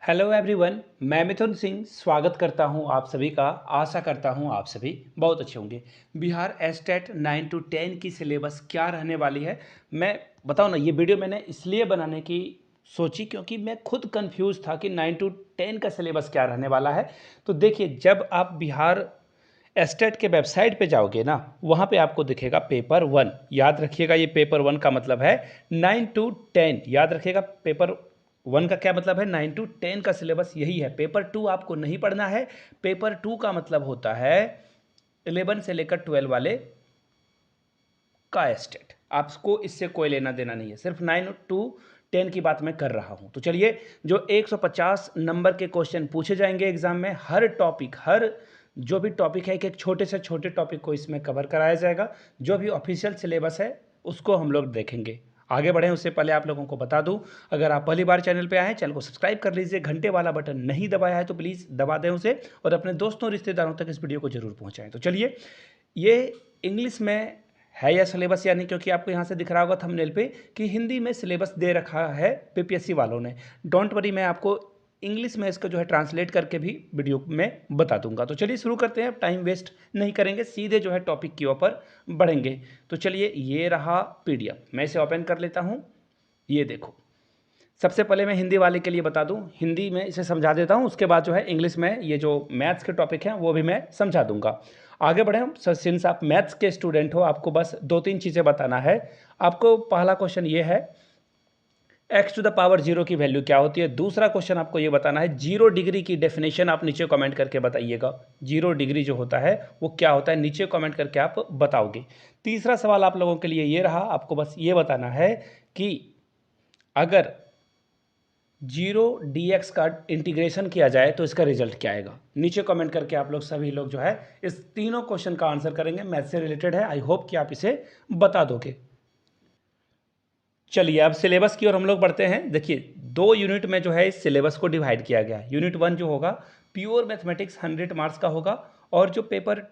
Hello everyone, मैं मिथुन सिंह स्वागत करता हूं आप सभी का। आशा करता हूं आप सभी बहुत अच्छे होंगे। बिहार एस्टेट 9 to 10 की सिलेबस क्या रहने वाली है, मैं बताऊं ना। ये वीडियो मैंने इसलिए बनाने की सोची क्योंकि मैं खुद कंफ्यूज था कि 9 to 10 का सिलेबस क्या रहने वाला है। तो देखिए, जब आप बिहार एस्टेट के वेबसाइट पे जाओगे ना, वहाँ पे आपको दिखेगा पेपर 1। याद रखिएगा, ये पेपर 1 का मतलब है 9 to 10। याद रखिएगा, पेपर 1 का क्या मतलब है, 9 to 10 का सिलेबस यही है। पेपर 2 आपको नहीं पढ़ना है। पेपर 2 का मतलब होता है 11 से लेकर 12 वाले का एस्टेट। आपको इससे कोई लेना देना नहीं है, सिर्फ 9 to 10 की बात मैं कर रहा हूं। तो चलिए, जो 150 नंबर के क्वेश्चन पूछे जाएंगे एग्जाम में, हर टॉपिक, हर जो भी टॉपिक है, एक छोटे से छोटे टॉपिक को इसमें कवर कराया जाएगा। जो भी ऑफिशियल सिलेबस है उसको हम लोग देखेंगे। आगे बढ़ें उससे पहले आप लोगों को बता दूं, अगर आप पहली बार चैनल पे आए हैं, चैनल को सब्सक्राइब कर लीजिए। घंटे वाला बटन नहीं दबाया है तो प्लीज़ दबा दें उसे, और अपने दोस्तों रिश्तेदारों तक इस वीडियो को जरूर पहुंचाएं। तो चलिए, ये इंग्लिश में है या सिलेबस, यानी क्योंकि आपको यहाँ से दिख रहा होगा थंबनेल पे कि हिंदी में सिलेबस दे रखा है पीपीएससी वालों ने। डोंट वरी, मैं आपको इंग्लिश में इसका जो है ट्रांसलेट करके भी वीडियो में बता दूंगा। तो चलिए शुरू करते हैं, टाइम वेस्ट नहीं करेंगे, सीधे जो है टॉपिक के ऊपर बढ़ेंगे। तो चलिए, ये रहा पीडीएफ, मैं इसे ओपन कर लेता हूँ। ये देखो, सबसे पहले मैं हिंदी वाले के लिए बता दूं, हिंदी में इसे समझा देता हूं, उसके बाद जो है इंग्लिश में ये जो मैथ्स के टॉपिक हैं वो भी मैं समझा दूंगा। आगे बढ़े हम। सिंस आप मैथ्स के स्टूडेंट हो, आपको बस 2-3 चीज़ें बताना है। आपको पहला क्वेश्चन ये है, x टू द पावर 0 की वैल्यू क्या होती है। दूसरा क्वेश्चन आपको ये बताना है, 0 डिग्री की डेफिनेशन आप नीचे कमेंट करके बताइएगा। 0 डिग्री जो होता है वो क्या होता है, नीचे कमेंट करके आप बताओगे। तीसरा सवाल आप लोगों के लिए ये रहा, आपको बस ये बताना है कि अगर 0 dx का इंटीग्रेशन किया जाए तो इसका रिजल्ट क्या आएगा। नीचे कमेंट करके आप लोग सभी लोग जो है इस तीनों क्वेश्चन का आंसर करेंगे। मैथ से रिलेटेड है, आई होप कि आप इसे बता दोगे। चलिए, अब सिलेबस की ओर हम लोग बढ़ते हैं। देखिए, 2 यूनिट में जो है इस सिलेबस को डिवाइड किया गया है। यूनिट 1 जो होगा प्योर मैथमेटिक्स 100 मार्क्स का होगा, और जो पेपर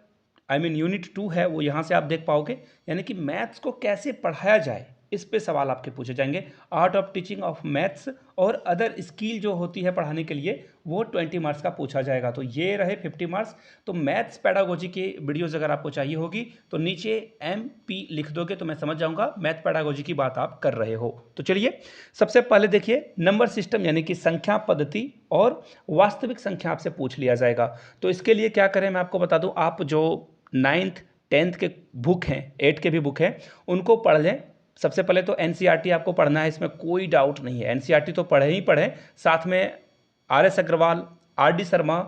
यूनिट 2 है वो यहाँ से आप देख पाओगे, यानी कि मैथ्स को कैसे पढ़ाया जाए इस पे सवाल आपके पूछे जाएंगे। Art of teaching of maths और अदर स्किल जो होती है पढ़ाने के लिए, वो 20 मार्क्स का पूछा जाएगा। तो ये रहे 50 मार्क्स। तो मैथ्स पैडागोजी की वीडियोज़ अगर आपको चाहिए होगी तो नीचे MP लिख दोगे तो मैं समझ जाऊंगा मैथ पैडागोजी की बात आप कर रहे हो। तो चलिए, सबसे पहले देखिए, नंबर सिस्टम यानी कि संख्या पद्धति और वास्तविक संख्या आपसे पूछ लिया जाएगा। तो इसके लिए क्या करें मैं आपको बता दूं, आप जो 9th 10th के बुक हैं, 8 के भी बुक हैं, उनको पढ़ लें। सबसे पहले तो एनसीईआरटी आपको पढ़ना है, इसमें कोई डाउट नहीं है। एनसीईआरटी तो पढ़े ही पढ़े, साथ में RS अग्रवाल, RD शर्मा,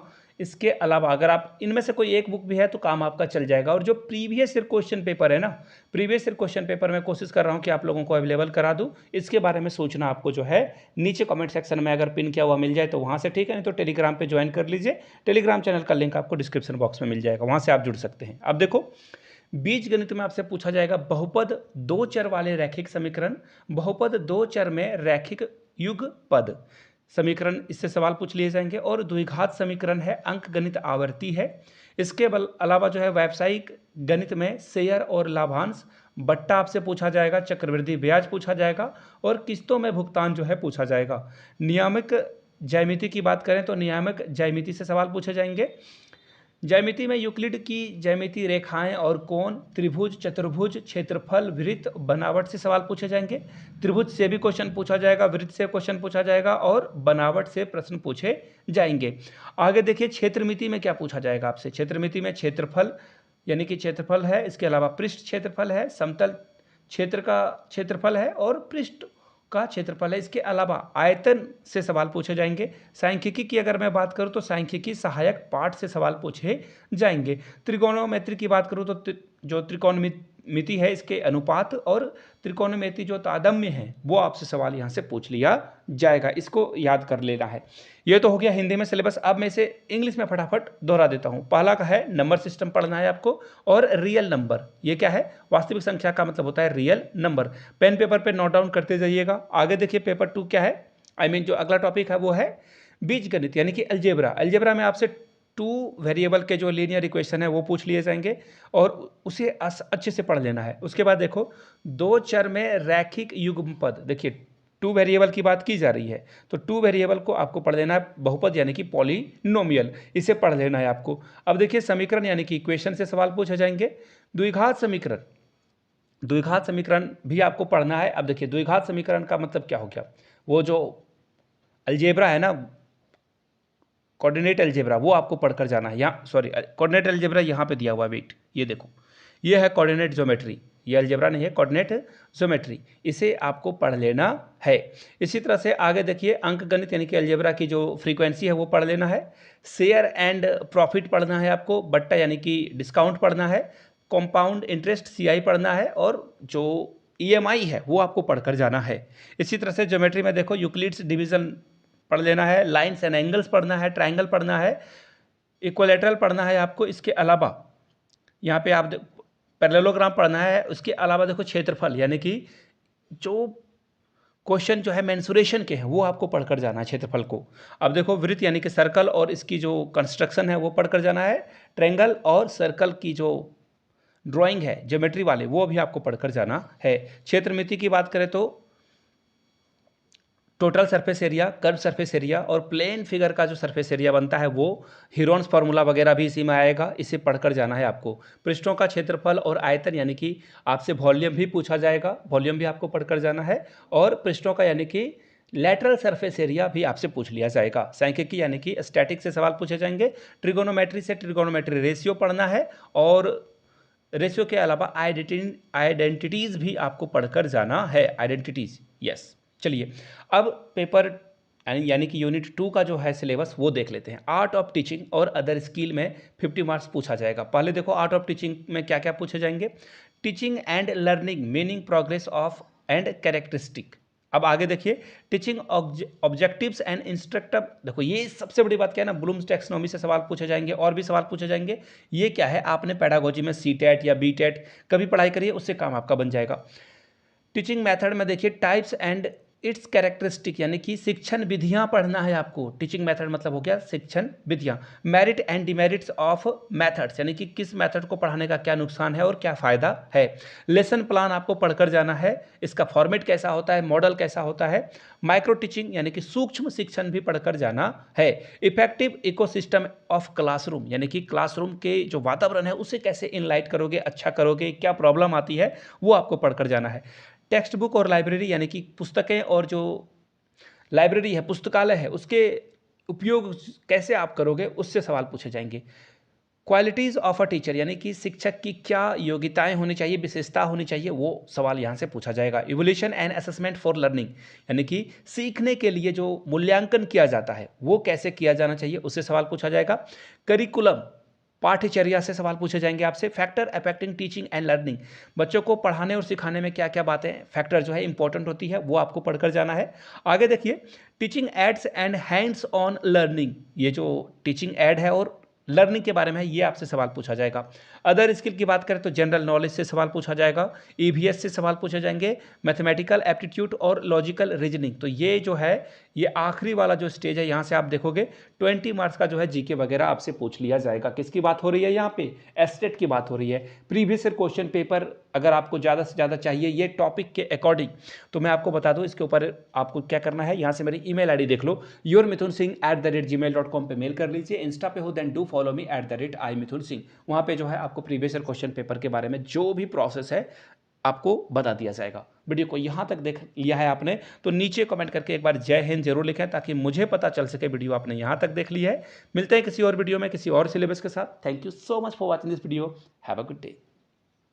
इसके अलावा अगर आप इनमें से कोई एक बुक भी है तो काम आपका चल जाएगा। और जो प्रीवियस ईयर क्वेश्चन पेपर है ना, प्रीवियस ईयर क्वेश्चन पेपर मैं कोशिश कर रहा हूँ कि आप लोगों को अवेलेबल करा दूँ। इसके बारे में सोचना आपको जो है नीचे कमेंट सेक्शन में अगर पिन किया हुआ मिल जाए तो वहाँ से ठीक है, नहीं तो टेलीग्राम पे ज्वाइन कर लीजिए। टेलीग्राम चैनल का लिंक आपको डिस्क्रिप्शन बॉक्स में मिल जाएगा, वहाँ से आप जुड़ सकते हैं। अब देखो, बीज गणित में आपसे पूछा जाएगा बहुपद 2 चर वाले रैखिक समीकरण, बहुपद 2 चर में रैखिक युगपद समीकरण, इससे सवाल पूछ लिए जाएंगे। और द्विघात समीकरण है, अंक गणित आवर्ती है। इसके अलावा जो है व्यावसायिक गणित में शेयर और लाभांश बट्टा आपसे पूछा जाएगा, चक्रवृद्धि ब्याज पूछा जाएगा, और किस्तों में भुगतान जो है पूछा जाएगा। नियामक ज्यामिति की बात करें तो नियामक ज्यामिति से सवाल पूछे जाएंगे। ज्यामिति में यूक्लिड की ज्यामिति, रेखाएं और कोण, त्रिभुज, चतुर्भुज, क्षेत्रफल, वृत्त, बनावट से सवाल पूछे जाएंगे। त्रिभुज से भी क्वेश्चन पूछा जाएगा, वृत्त से क्वेश्चन पूछा जाएगा, और बनावट से प्रश्न पूछे जाएंगे। आगे देखिए, क्षेत्रमिति में क्या पूछा जाएगा आपसे। क्षेत्रमिति में क्षेत्रफल यानी कि क्षेत्रफल है, इसके अलावा पृष्ठ क्षेत्रफल है, समतल क्षेत्र का क्षेत्रफल है, और पृष्ठ का क्षेत्रफल है। इसके अलावा आयतन से सवाल पूछे जाएंगे। सांख्यिकी की अगर मैं बात करूं तो सांख्यिकी सहायक पाठ से सवाल पूछे जाएंगे। त्रिकोणमिति की बात करूं तो जो त्रिकोणमिति है, इसके अनुपात और त्रिकोणमिति जो तादम्य है, वो आपसे सवाल यहां से पूछ लिया जाएगा। इसको याद कर लेना है। ये तो हो गया हिंदी में सिलेबस। अब मैं इसे इंग्लिश में फटाफट दोहरा देता हूं। पहला का है नंबर सिस्टम पढ़ना है आपको, और रियल नंबर, ये क्या है, वास्तविक संख्या का मतलब होता है रियल नंबर। पेन पेपर पे नोट डाउन करते जाइएगा। आगे देखिए, पेपर 2 क्या है, जो अगला टॉपिक है वो है बीज गणित यानी कि अलजेब्रा। अलजेब्रा में आपसे 2 वेरिएबल के जो लीनियर इक्वेशन है वो पूछ लिए जाएंगे, और उसे अच्छे से पढ़ लेना है। उसके बाद देखो, 2 चर में रैखिक युग्मपद, देखिए टू वेरिएबल की बात की जा रही है, तो टू वेरिएबल को आपको पढ़ लेना है बहुपद यानी कि पॉलिनोमियल, इसे पढ़ लेना है आपको। अब देखिए समीकरण यानी कि इक्वेशन से सवाल पूछे जाएंगे। द्विघात समीकरण, द्विघात समीकरण भी आपको पढ़ना है। अब देखिए द्विघात समीकरण का मतलब क्या हो गया, वो जो अलजेब्रा है ना, कोऑर्डिनेट अलजेब्रा, वो आपको पढ़कर जाना है। यहाँ सॉरी, कोऑर्डिनेट अलजेब्रा यहाँ पे दिया हुआ, वेट ये देखो, ये है कोऑर्डिनेट ज्योमेट्री, ये अलजेब्रा नहीं है, कोऑर्डिनेट ज्योमेट्री, इसे आपको पढ़ लेना है। इसी तरह से आगे देखिए अंकगणित यानी कि अलजेब्रा की जो फ्रीक्वेंसी है वो पढ़ लेना है। शेयर एंड प्रॉफिट पढ़ना है आपको, बट्टा यानी कि डिस्काउंट पढ़ना है, कंपाउंड इंटरेस्ट CI पढ़ना है, और जो EMI है वो आपको पढ़कर जाना है। इसी तरह से ज्योमेट्री में देखो यूक्लिड्स डिवीजन पढ़ लेना है, लाइन्स एंड एंगल्स पढ़ना है, ट्रायंगल पढ़ना है, इक्विलैटरल पढ़ना है आपको। इसके अलावा यहाँ पे आप पैरेललोग्राम पढ़ना है। उसके अलावा देखो क्षेत्रफल यानी कि जो क्वेश्चन जो है मेंसुरेशन के हैं वो आपको पढ़कर जाना है क्षेत्रफल को। अब देखो वृत्त यानी कि सर्कल और इसकी जो कंस्ट्रक्शन है वो पढ़कर जाना है। ट्रायंगल और सर्कल की जो ड्राइंग है ज्योमेट्री वाले वो भी आपको पढ़कर जाना है। क्षेत्रमिति की बात करें तो total surface area, curve surface area और प्लेन फिगर का जो सरफेस एरिया बनता है वो हीरोन्स फार्मूला वगैरह भी इसी में आएगा, इसे पढ़कर जाना है आपको। पृष्ठों का क्षेत्रफल और आयतन यानी कि आपसे वॉल्यूम भी पूछा जाएगा, वॉल्यूम भी आपको पढ़कर जाना है। और पृष्ठों का यानी कि लैटरल सरफेस एरिया भी आपसे पूछ लिया जाएगा। सांख्यिकी यानी कि स्टैटिक से सवाल पूछे जाएंगे। ट्रिगोनोमेट्री से ट्रिगोनोमेट्री रेशियो पढ़ना है, और रेशियो के अलावा आइडेंटिटीज़ भी आपको पढ़कर जाना है, आइडेंटिटीज़, यस। चलिए अब पेपर यानी कि यूनिट 2 का जो है सिलेबस वो देख लेते हैं। आर्ट ऑफ टीचिंग और अदर स्किल में 50 मार्क्स पूछा जाएगा। पहले देखो आर्ट ऑफ टीचिंग में क्या क्या पूछे जाएंगे। Teaching and learning, meaning, progress of and characteristic. अब आगे देखिए टीचिंग ऑब्जेक्टिव्स एंड इंस्ट्रक्टर। देखो ये सबसे बड़ी बात क्या है ना, ब्लूम्स टैक्सोनॉमी से सवाल पूछे जाएंगे और भी सवाल पूछे जाएंगे। ये क्या है, आपने पेडागोजी में CTET या BTET कभी पढ़ाई करिए, उससे काम आपका बन जाएगा। टीचिंग मेथड में देखिए टाइप्स एंड इट्स कैरेक्टरिस्टिक यानी कि शिक्षण विधियां पढ़ना है आपको। टीचिंग मेथड मतलब हो गया शिक्षण विधियां। Merit and demerits of methods यानी कि किस मेथड को पढ़ाने का क्या नुकसान है और क्या फ़ायदा है। लेसन प्लान आपको पढ़कर जाना है, इसका फॉर्मेट कैसा होता है, मॉडल कैसा होता है। माइक्रो टीचिंग यानी कि सूक्ष्म शिक्षण भी पढ़कर जाना है। इफेक्टिव इकोसिस्टम ऑफ क्लासरूम यानी कि क्लासरूम के जो वातावरण है उसे कैसे इनलाइट करोगे, अच्छा करोगे, क्या प्रॉब्लम आती है वो आपको पढ़कर जाना है। टेक्स्ट बुक और लाइब्रेरी यानी कि पुस्तकें और जो लाइब्रेरी है, पुस्तकालय है, उसके उपयोग कैसे आप करोगे उससे सवाल पूछे जाएंगे। क्वालिटीज़ ऑफ अ टीचर यानी कि शिक्षक की क्या योग्यताएं होनी चाहिए, विशेषता होनी चाहिए, वो सवाल यहाँ से पूछा जाएगा। Evolution and assessment for learning यानी कि सीखने के लिए जो मूल्यांकन किया जाता है वो कैसे किया जाना चाहिए, उससे सवाल पूछा जाएगा। करिकुलम, पाठ्यचर्या से सवाल पूछे जाएंगे आपसे। Factor affecting teaching and learning, बच्चों को पढ़ाने और सिखाने में क्या क्या बातें फैक्टर जो है इंपॉर्टेंट होती है वो आपको पढ़कर जाना है। आगे देखिए teaching ads and hands on learning, ये जो टीचिंग एड है और लर्निंग के बारे में ये आपसे सवाल पूछा जाएगा। अदर स्किल की बात करें तो जनरल नॉलेज से सवाल पूछा जाएगा। EVS से सवाल पूछे जाएंगे। मैथमेटिकल एप्टीट्यूड और लॉजिकल रीजनिंग, तो ये जो है ये आखिरी वाला जो स्टेज है, यहाँ से आप देखोगे 20 मार्क्स का जो है GK वगैरह आपसे पूछ लिया जाएगा। किसकी बात हो रही है यहाँ पे, एस्टेट की बात हो रही है। प्रीवियस ईयर क्वेश्चन पेपर अगर आपको ज़्यादा से ज़्यादा चाहिए ये टॉपिक के अकॉर्डिंग, तो मैं आपको बता दूँ इसके ऊपर आपको क्या करना है। यहाँ से मेरी email ID देख लो, yourmithunsingh@gmail.com पे मेल कर लीजिए। इंस्टा पे हो then do follow me @imithunsingh। वहाँ पे जो है आपको प्रीवियस ईयर क्वेश्चन पेपर के बारे में जो भी प्रोसेस है आपको बता दिया जाएगा। वीडियो को यहाँ तक देख लिया है आपने तो नीचे कमेंट करके एक बार जय हिंद जरूर लिखें ताकि मुझे पता चल सके वीडियो आपने यहाँ तक देख ली है। मिलते हैं किसी और वीडियो में किसी और सिलेबस के साथ। Thank you so much for watching this video. Have a good day.